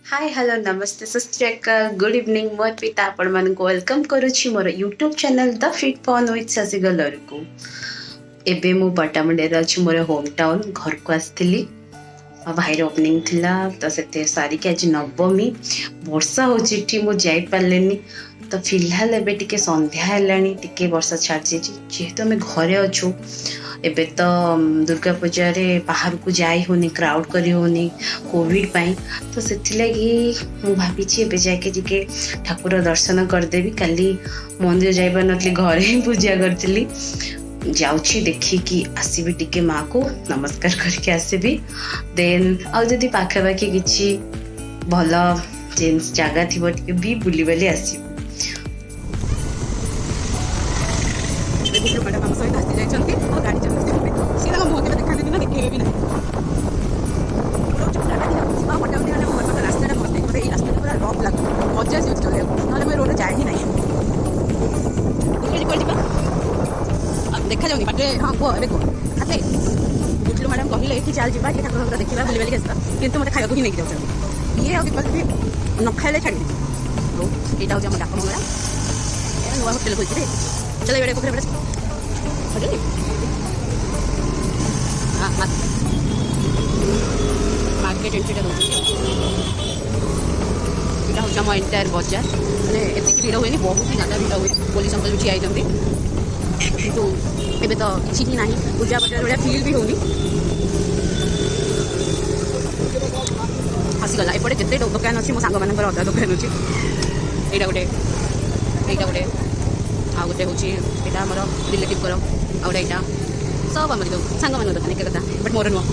hi hello नमस्ते सत श्री अकाल गुड इवनिंग मोर पिता आपण मानक वेलकम करुछि मोर YouTube channel the fit fun with शशिगलर को एबे मु पट्टामुंडे अछि मोर होम टाउन घर को आस्थिली भाईर ओपनिंग थिला तो से सारिक आज नवमी वर्षा होची मु जाई पारलेनी तो फिलहाल एबे टिके संध्या हेलानी टिके वर्षा छाड़ी जेहेतु आम घरे अच्छू एबे तो दुर्गा पूजा रे बाहर को जाई होनी क्राउड करी होनी कोविड पाई तो से मु भाभी एबे जाके टिके ठाकुर दर्शन करदेवी काली मंदिर जाई पार नथली घरे ही पूजा करतली जाऊँगी देखिकी आसबि टिके माँ को नमस्कार करके आसबि देन आ जदि पाखापाखि किसी भल जेन्स जगह थी टिके भी बुली बाली आसबि मैडम आम सहित आसी जाइए और गाड़ी चलाते सी मुह के देखा देवी ना देखे भी ना रास्ता मत ये रास्ता पूरा रफ लगे मजा से चल ना मैं रोड जाए ही ना देखा जाऊनी बाटे हाँ कह ए कह बुटलू मैडम कहले कि चल जा ठाकुर देखा बुले बालिक आसवा कितु मत खाया ही नहीं जाऊँ ये भी न खाइले छाड़ी यहाँ हूँ डाक मंगला नुआ होटेल खोलते चल बड़े पोखर बड़े मार्केट एंट्रीटा रोचे यहाँ हूँ आम एंटायर बजार मैंने एति भिड़ हुए बहुत ही ज़्यादा भिड़ हुए पुलिस अंकल भी ठिया किंतु एबे तो किसी ही ना पूजा बजार भाया फिल भी होनी आसीगला एपटे जिते दुकान अच्छी मो सांग मान अदा दुकान अच्छी यहाँ गोटे गोटे आ गोटे हूँ यहाँ आम रिलेटिव आउट यहाँ सब आम जो सांग मान दुकान एक कथा बट मोर नुह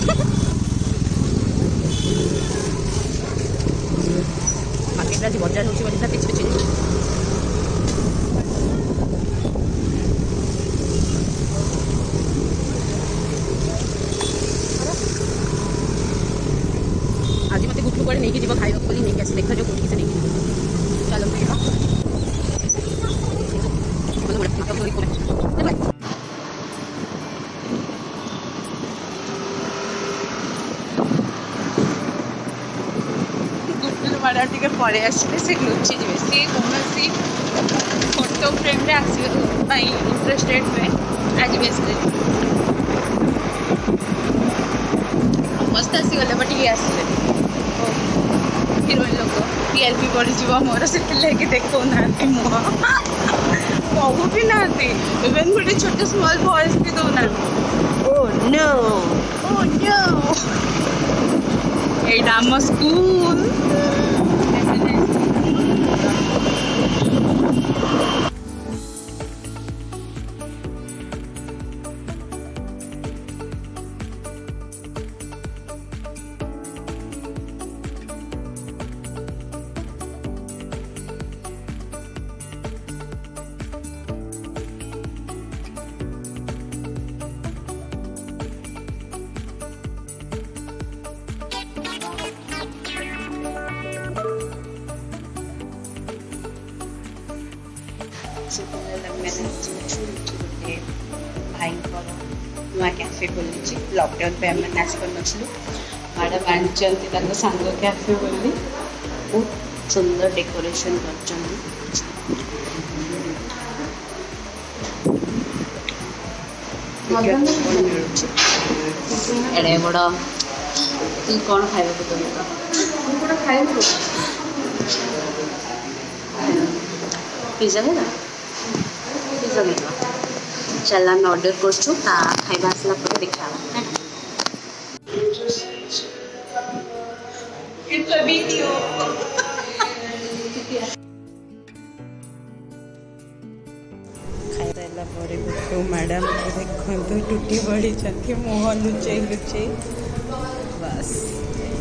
मार्केट आज बजार हूँ पिछे पिछे आज मत गुटलू कड़े नहीं जीव खाइबा बोली नहीं आसी देखा जो कौन से नहीं चलो गुटलू माड़ा टे पड़े आसे से लुचि जी सी कौन फोटो फ्रेम रे आसवाई इंटरेस्टेड नुहे आज भी आस मस्त आसीगले बट ये आसले हिरोइन लोक टीएलपी बढ़ी मोर से देखो ना मुह कहू भी ना इवेन गोटे छोटे स्मॉल वॉइस भी दौना ओ नो एटा आम स्कूल भाई नुआ कैफे खोली लकडाउन पे आम आस पार्नु मैडम आनी सांग कैफे बोली बहुत सुंदर डेकोरेशन कर एड़े बड़ तु कौन खाइबा तुम खाइब पिज्जा है ना पिज्जा नहीं चल आम ऑर्डर कर खाइबा आसला देखा खाइला गुटू मैडम देखते टुटी बढ़ी मुह लुचे लुचे बस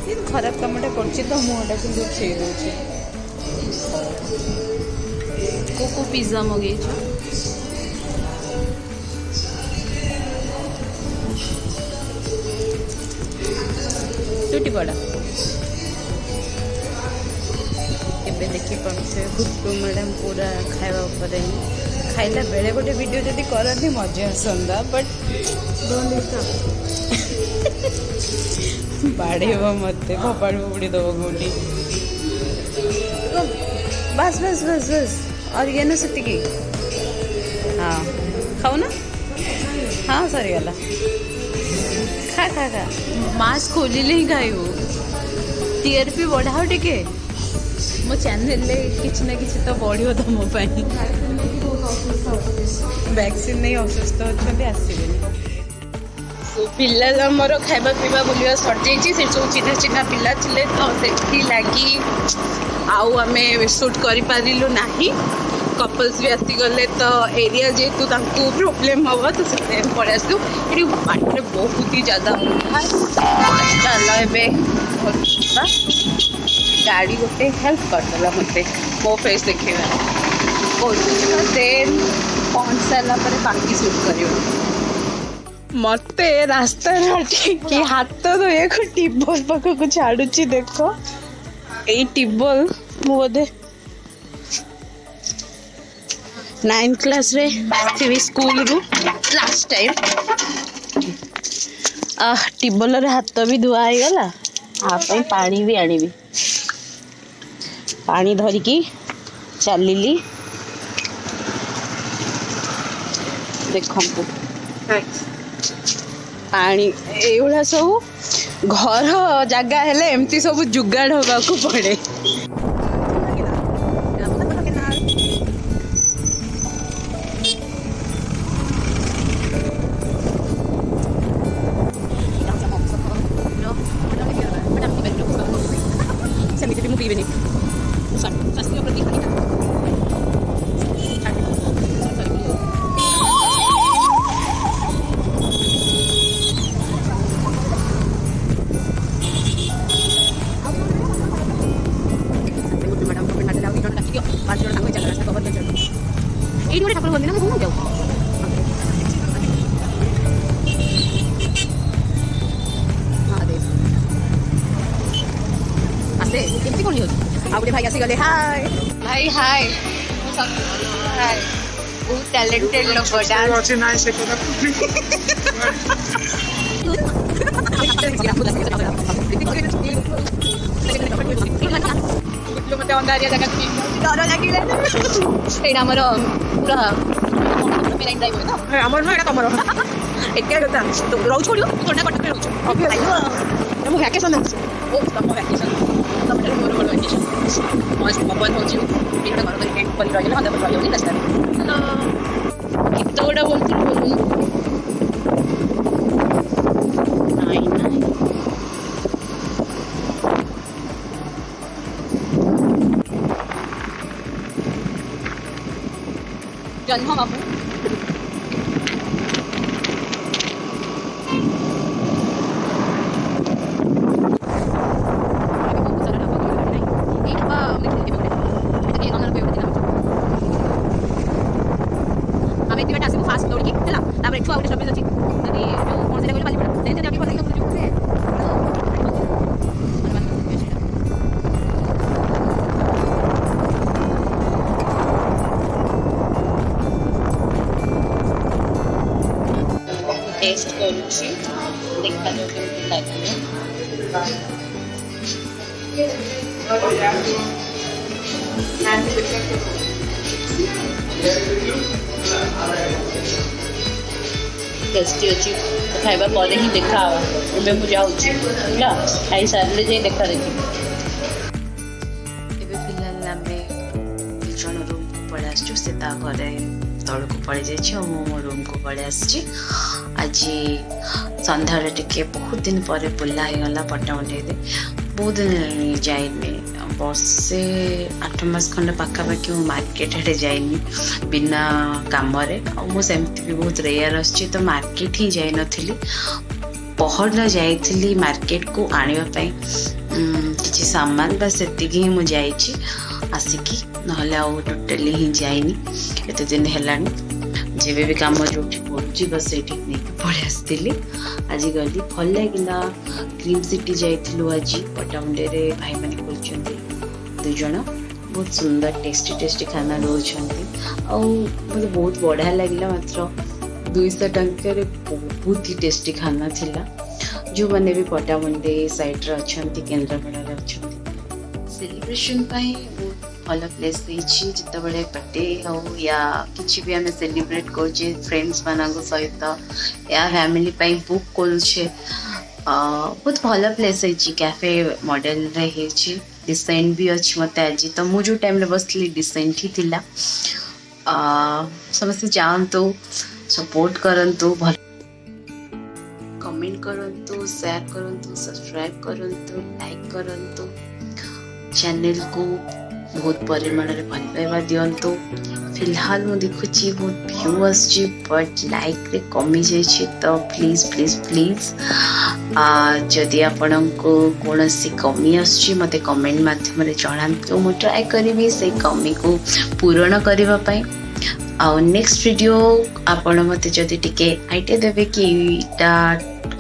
ये खराब कमटा कर मुहटा कि लुचे दूचे को पिज्जा मगे टूटी पड़ा एबे देखी पारे गुटू मैडम पूरा खाଇବା ଉପରେ खाइला बेले गोटे वीडियो जदि करती मजा आसंदा बट बाड़े मत फपाड़ उड़ी दब कौटी बस बस बस बस और ये ना सेतिकी हाँ खाऊ ना हाँ सरीगला खा खा खा मास्क खोलिले ही खाइबू टीआरपी बढ़ाओ टिके मो चैनल किसी ना किसी तो बढ़ियो तुम वैक्सीन नहीं असुस्थ होती आसबे पिला आमर खाଇବା ପିଇବା ବୁଲିବା ସରିଯାଇଛି ସେ ସବୁ ଚିହ୍ନା ଚିହ୍ନା ପିଲା ଥିଲେ ତ ସେଥିଲାଗି ଆଉ ଆମେ ସୁଟ୍ କରିପାରିଲୁ ନାହିଁ କପଲ୍ସ ବି ଆସିଗଲେ ତ ଏରିଆ ଯେହେତୁ ତାଙ୍କୁ ପ୍ରୋବ୍ଲେମ୍ ହେବ ତ ସେଥିପାଇଁ ପଳେଇ ଆସିଲୁ ଏଠି ବାଟରେ ବହୁତ ହି ଜ୍ୟାଦା ଚାଲ ଏବେ ଯିବା ଗାଡ଼ି ଗୋଟେ ହେଲ୍ପ କରିଦେଲା ମୋତେ ମୋ ଫେସ୍ ଦେଖେଇବା ଦେନ୍ ପହଞ୍ଚି ସାରିଲା ପରେ ବାକି ସୁଟ୍ କରିବ मते रास्ता कि हाथ धोए को टिबल पाखक छाड़ुची देख ये टिबल मु बोधे 9th क्लास रे आसवी स्कूल रु लास्ट टाइम टिबल रे हाथ भी धुआ हो गला आप पानी भी आनी पानी धरिकी चलिली देखंतु पानी एवढा सब घर जगह हेले एमती सब जुगाड़ होगा को पड़े भाई आसी गले हाय भाई हाय हाय बहुत टैलेंटेड लोग डांस अच्छे नाइस से मते अंधारिया जगह की डर लागिले एटा हमर पूरा मेरा ड्राइव हो ना हमर न एटा तमरो एके कथा तो रहउ छोडियो तोडा कटक रहउ ओके हम वैकेशन ओ हम वैकेशन तमरे मोर मोर वैकेशन मस्त पवन हो जी बिना घर कर कैंप पर रहिला हम पर रहियो रास्ता तो कितोडा बोलती बोलू नाइ नाइ जन्म बाबू टेस्ट करूची देखा जो केमती लागले टेस्टी अच्छी खाइबा पर ही देखा एबे मु जाउची होला खाई सारले जे देखा देखी एबे फिलहाल आमे जण रूम को पळे आछू से ता घरे तळ को पळे जाई छी मो रूम को पळे आछी आज सन्ध्या टे बहुत दिन पर बुला होगा पट्टामुंडई बहुत दिन जाइनि वर्षे 8 मास खंड पाखापाखि मार्केट हेटे जाइनि बिना काम मुझे भी बहुत रेयर आसी तो मार्केट ही जाई नथिली पहरना जाइली मार्केट को आने किसी सामान बस सेतिकी ही मुझे आसिकी ना टोटाली ही जाइनि एत दिन है जेबे भी काम जो पड़ी बस ये नहीं पड़े आसती आज गली भल लगे क्रीम सिटी जाइलु आज पट्टामुंडई भाई मैंने खोल दुज बहुत सुंदर टेस्टी टेस्टी खाना रोचंती मतलब बहुत बढ़िया लगे मात्र 200 टंकार बहुत ही टेस्टी खाना थिला जो मैंने भी पट्टामुंडई साइड रे अच्छा केन्द्रापड़ा अच्छा सेलिब्रेशन बहुत भल प्लेस जितेबाला बर्थडे हो या किसी भी आम सेलिब्रेट करुचे फ्रेंड्स मान सहित या फैमिली बुक करुचे बहुत भल प्लेस कैफे मॉडल रे डिसेंट भी अच्छी मत आज तो मुझे जो टाइम बसली डिसेंट ही थिला समस्ते जातु सपोर्ट करंतु भल कमेंट करंतु शेयर करंतु सब्सक्राइब करंतु लाइक करंतु चैनल को बहुत परिमाण में भल पाइबा दिंतु फिलहाल मु देखुची बहुत व्यू आसची बट लाइक रे कमी जाइए तो प्लीज प्लीज प्लीज जदि आपण को कौन सी कमी आसची मते कमेंट माध्यम जनातु मु ट्राए करी से कमी को पूरण करने आउ नेक्स्ट वीडियो आपण मते जदि टिके आइडिया देबे कि इटा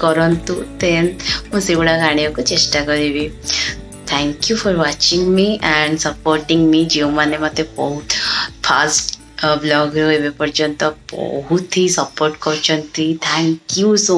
करंतु देन मु सेगुडा गाणिया को चेष्टा करी thank you for watching me and supporting me जो माने मते बहुत फास्ट ब्लॉग रो एबे पर्यंत बहुत ही सपोर्ट करचंती थैंक यू सो